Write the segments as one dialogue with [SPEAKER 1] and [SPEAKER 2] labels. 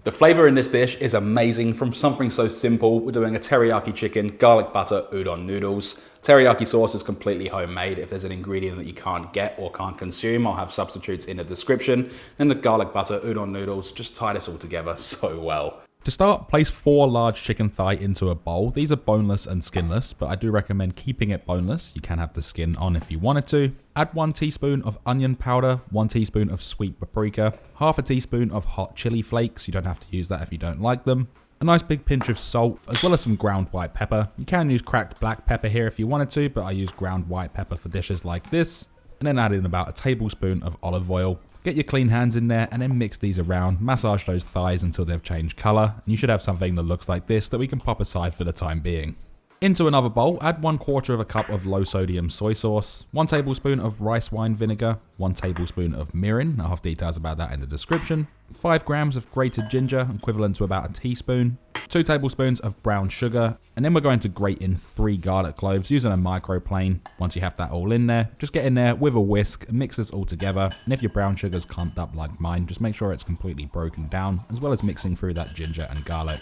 [SPEAKER 1] The flavour in this dish is amazing. From something so simple, we're doing a teriyaki chicken, garlic butter, udon noodles. Teriyaki sauce is completely homemade. If there's an ingredient that you can't get or can't consume, I'll have substitutes in the description. Then the garlic butter, udon noodles, just tie this all together so well. To start, place 4 large chicken thigh into a bowl. These are boneless and skinless, but I do recommend keeping it boneless. You can have the skin on if you wanted to. Add 1 teaspoon of onion powder, 1 teaspoon of sweet paprika, half a teaspoon of hot chili flakes. You don't have to use that if you don't like them. A nice big pinch of salt, as well as some ground white pepper. You can use cracked black pepper here if you wanted to, but I use ground white pepper for dishes like this. And then add in about a tablespoon of olive oil. Get your clean hands in there and then mix these around, massage those thighs until they've changed colour, and you should have something that looks like this that we can pop aside for the time being. Into another bowl, add 1/4 cup of low sodium soy sauce, 1 tablespoon of rice wine vinegar, 1 tablespoon of mirin, I'll have details about that in the description, 5 grams of grated ginger, equivalent to about a teaspoon, 2 tablespoons of brown sugar, and then we're going to grate in 3 garlic cloves using a microplane. Once you have that all in there, just get in there with a whisk and mix this all together, and if your brown sugar's clumped up like mine, just make sure it's completely broken down, as well as mixing through that ginger and garlic.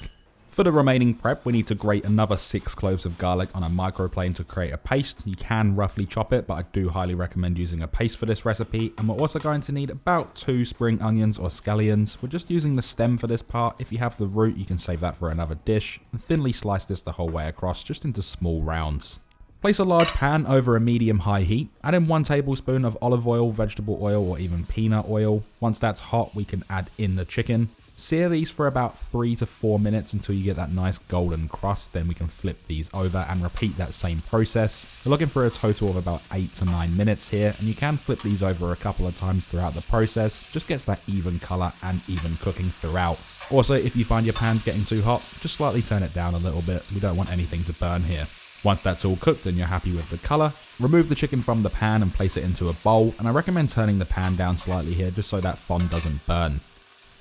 [SPEAKER 1] For the remaining prep, we need to grate another 6 cloves of garlic on a microplane to create a paste. You can roughly chop it, but I do highly recommend using a paste for this recipe. And we're also going to need about 2 spring onions or scallions. We're just using the stem for this part. If you have the root, you can save that for another dish. And thinly slice this the whole way across, just into small rounds. Place a large pan over a medium-high heat. Add in 1 tablespoon of olive oil, vegetable oil, or even peanut oil. Once that's hot, we can add in the chicken. Sear these for about 3 to 4 minutes until you get that nice golden crust, then we can flip these over and repeat that same process. We're looking for a total of about 8 to 9 minutes here, and you can flip these over a couple of times throughout the process, just gets that even colour and even cooking throughout. Also, if you find your pan's getting too hot, just slightly turn it down a little bit, we don't want anything to burn here. Once that's all cooked and you're happy with the colour, remove the chicken from the pan and place it into a bowl, and I recommend turning the pan down slightly here just so that fond doesn't burn.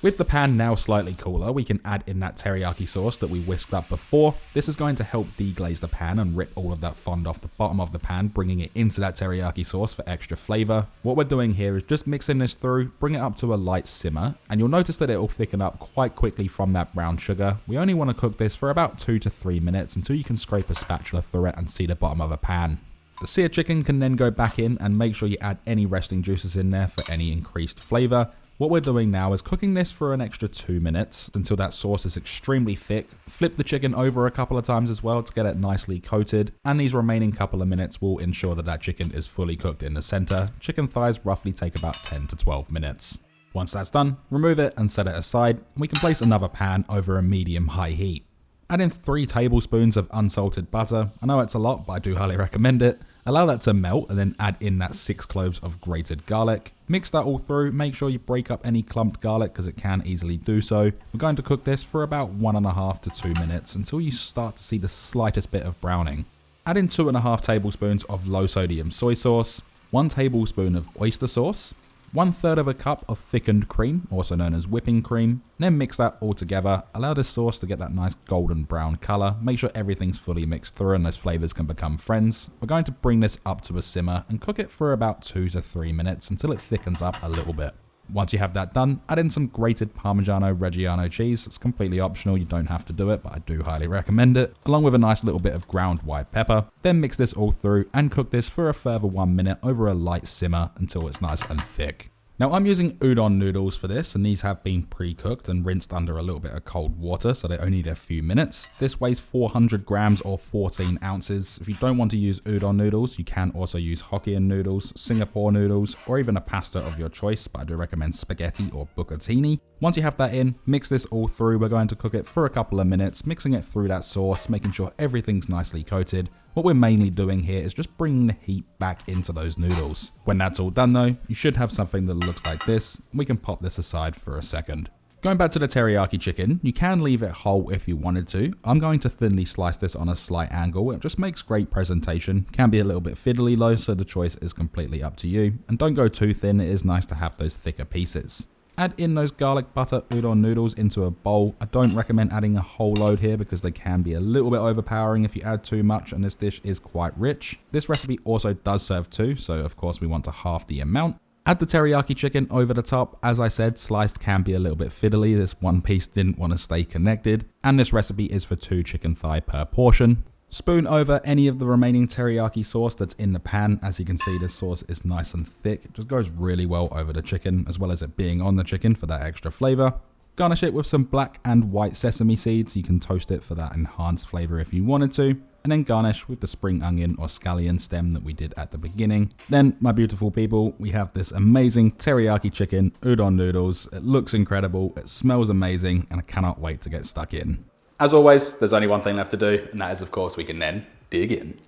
[SPEAKER 1] With the pan now slightly cooler, we can add in that teriyaki sauce that we whisked up before. This is going to help deglaze the pan and rip all of that fond off the bottom of the pan, bringing it into that teriyaki sauce for extra flavour. What we're doing here is just mixing this through, bring it up to a light simmer, and you'll notice that it will thicken up quite quickly from that brown sugar. We only want to cook this for about 2 to 3 minutes until you can scrape a spatula through it and see the bottom of a pan. The seared chicken can then go back in and make sure you add any resting juices in there for any increased flavour. What we're doing now is cooking this for an extra 2 minutes until that sauce is extremely thick. Flip the chicken over a couple of times as well to get it nicely coated, and these remaining couple of minutes will ensure that that chicken is fully cooked in the center. Chicken thighs roughly take about 10 to 12 minutes. Once that's done, remove it and set it aside. We can place another pan over a medium-high heat. Add in 3 tablespoons of unsalted butter. I know it's a lot, but I do highly recommend it. Allow that to melt and then add in that 6 cloves of grated garlic. Mix that all through, make sure you break up any clumped garlic because it can easily do so. We're going to cook this for about 1.5 to 2 minutes until you start to see the slightest bit of browning. Add in 2.5 tablespoons of low sodium soy sauce, 1 tablespoon of oyster sauce, 1/3 cup of thickened cream, also known as whipping cream, then mix that all together. Allow this sauce to get that nice golden brown colour. Make sure everything's fully mixed through and those flavours can become friends. We're going to bring this up to a simmer and cook it for about 2 to 3 minutes until it thickens up a little bit. Once you have that done, add in some grated Parmigiano Reggiano cheese. It's completely optional, you don't have to do it, but I do highly recommend it, along with a nice little bit of ground white pepper. Then mix this all through and cook this for a further 1 minute over a light simmer until it's nice and thick. Now I'm using udon noodles for this, and these have been pre-cooked and rinsed under a little bit of cold water, so they only need a few minutes. This weighs 400 grams or 14 ounces. If you don't want to use udon noodles, you can also use Hokkien noodles, Singapore noodles, or even a pasta of your choice, but I do recommend spaghetti or bucatini. Once you have that in, mix this all through. We're going to cook it for a couple of minutes, mixing it through that sauce, making sure everything's nicely coated. What we're mainly doing here is just bringing the heat back into those noodles. When that's all done though, you should have something that looks like this. We can pop this aside for a second. Going back to the teriyaki chicken, you can leave it whole if you wanted to. I'm going to thinly slice this on a slight angle. It just makes great presentation. Can be a little bit fiddly though, so the choice is completely up to you. And don't go too thin, it is nice to have those thicker pieces. Add in those garlic butter udon noodles into a bowl. I don't recommend adding a whole load here because they can be a little bit overpowering if you add too much, and this dish is quite rich. This recipe also does serve 2, so of course we want to half the amount. Add the teriyaki chicken over the top. As I said, sliced can be a little bit fiddly. This one piece didn't want to stay connected. And this recipe is for 2 chicken thigh per portion. Spoon over any of the remaining teriyaki sauce that's in the pan. As you can see, this sauce is nice and thick. It just goes really well over the chicken, as well as it being on the chicken for that extra flavor. Garnish it with some black and white sesame seeds. You can toast it for that enhanced flavor if you wanted to. And then garnish with the spring onion or scallion stem that we did at the beginning. Then, my beautiful people, we have this amazing teriyaki chicken udon noodles. It looks incredible, it smells amazing, and I cannot wait to get stuck in. As always, there's only one thing left to do, and that is, of course, we can then dig in.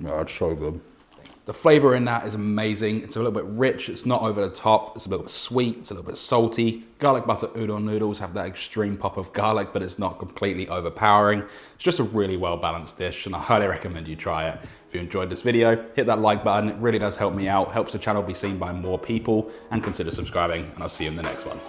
[SPEAKER 1] Oh, it's so good. The flavor in that is amazing. It's a little bit rich. It's not over the top. It's a little bit sweet. It's a little bit salty. Garlic butter udon noodles have that extreme pop of garlic, but it's not completely overpowering. It's just a really well-balanced dish, and I highly recommend you try it. If you enjoyed this video, hit that like button. It really does help me out, helps the channel be seen by more people, and consider subscribing, and I'll see you in the next one.